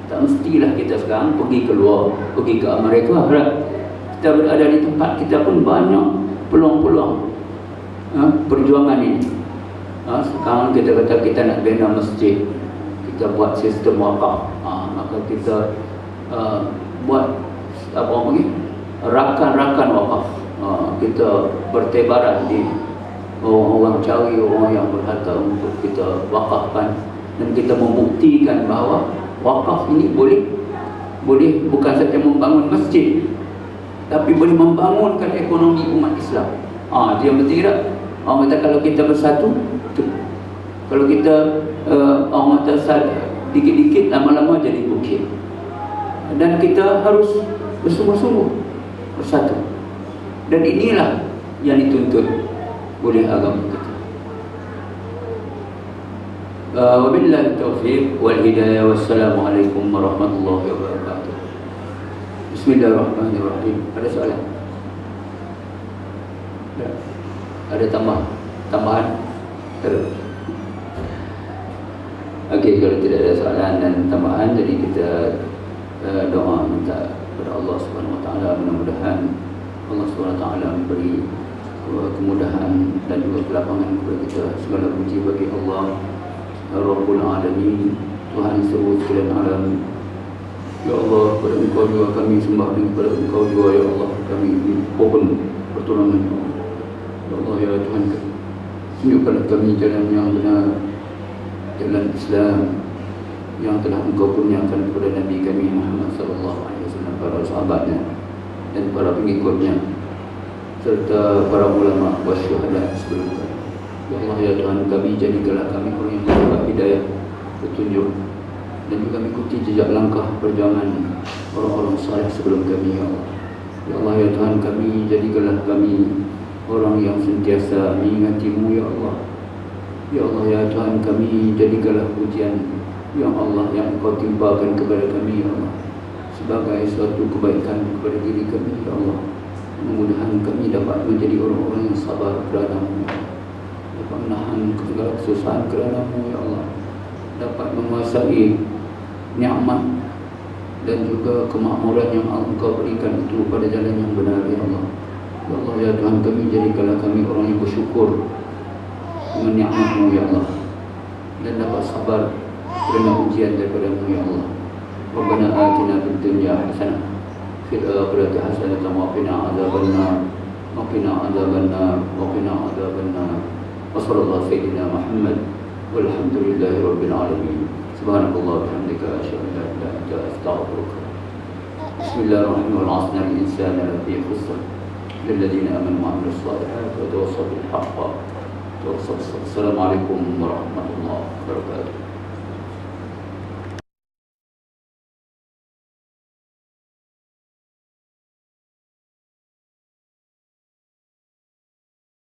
Tak mestilah kita sekarang pergi keluar, pergi ke Amerika. Kita berada di tempat kita pun banyak peluang-peluang perjuangan ini. Sekarang kita kata kita nak bina masjid, kita buat sistem wakaf, maka kita buat apa lagi, rakan-rakan wakaf. Kita bertebaran di orang-orang, cari orang yang berharta untuk kita wakafkan, dan kita membuktikan bahawa wakaf ini boleh bukan saja membangun masjid, tapi boleh membangunkan ekonomi umat Islam. Itu yang penting tak? Orang kata kalau kita bersatu, kalau kita orang kata dikit-dikit, lama-lama jadi bukit. Dan kita harus bersungguh-sungguh bersatu. Dan inilah yang dituntut oleh agama kita. Wabillahi taufiq wal hidayah. Wassalamualaikum warahmatullahi wabarakatuh. Bismillahirrahmanirrahim. Ada soalan? Ada tambahan? Ada. Okey, kalau tidak ada soalan dan tambahan, jadi kita doa minta kepada Allah Subhanahu Wa Taala, mudah-mudahan Allah Subhanahu Wa Taala memberi kemudahan dan juga kelapangan kepada kita. Segala puji bagi Allah Rabbul Alamin, Tuhan seluruh sekalian alam. Ya Allah, kepada Engkau juga kami sembah, dan kepada Engkau juga ya Allah kami mohon pertolongan. Ya Allah, ya Tuhan, tunjukkanlah kami jalan yang benar, jalan Islam yang telah Engkau kurniakan kepada Nabi kami Muhammad sallallahu alaihi wasallam, para sahabatnya dan para pengikutnya, serta para ulama wa syuhada sebelum kami. Ya Allah, ya Tuhan kami, jadikanlah kami orang yang mendapat hidayah, petunjuk, dan juga mengikuti jejak langkah perjuangan orang-orang saleh sebelum kami. Ya Allah, ya Allah, ya Tuhan kami, jadikanlah kami orang yang sentiasa mengingati-Mu. Ya Allah, ya Allah, ya Tuhan kami, jadikanlah ujian yang Allah yang Engkau timpakan kepada kami, ya Allah, sebagai suatu kebaikan kepada diri kami. Ya Allah, mudah-mudahan kami dapat menjadi orang-orang yang sabar kerana-Mu, ya Allah, dapat menahan segala kesusahan kerana-Mu, ya Allah, dapat menguasai nikmat dan juga kemakmuran yang Engkau berikan itu pada jalan yang benar. Ya Allah, ya Allah, ya Tuhan kami, jadikanlah kami orang yang bersyukur dengan nikmat-Mu, ya Allah, dan dapat sabar kerana ujian daripada-Mu, ya Allah. Rabbana atina fid dunya hasanah fil akhirati hasanah wa qina adzabannar. وقنا عذاب النار وقنا عذاب النار وصلى الله سيدنا محمد والحمد لله رب العالمين سبحانك اللهم وبحمدك أشهد أن لا إله إلا أنت أستغفرك بسم الله الرحمن الرحيم والعصر الإنسان لفي خسر للذين آمنوا وعملوا الصالحات وتواصوا بالحق وتواصوا بالصبر السلام عليكم ورحمة الله وبركاته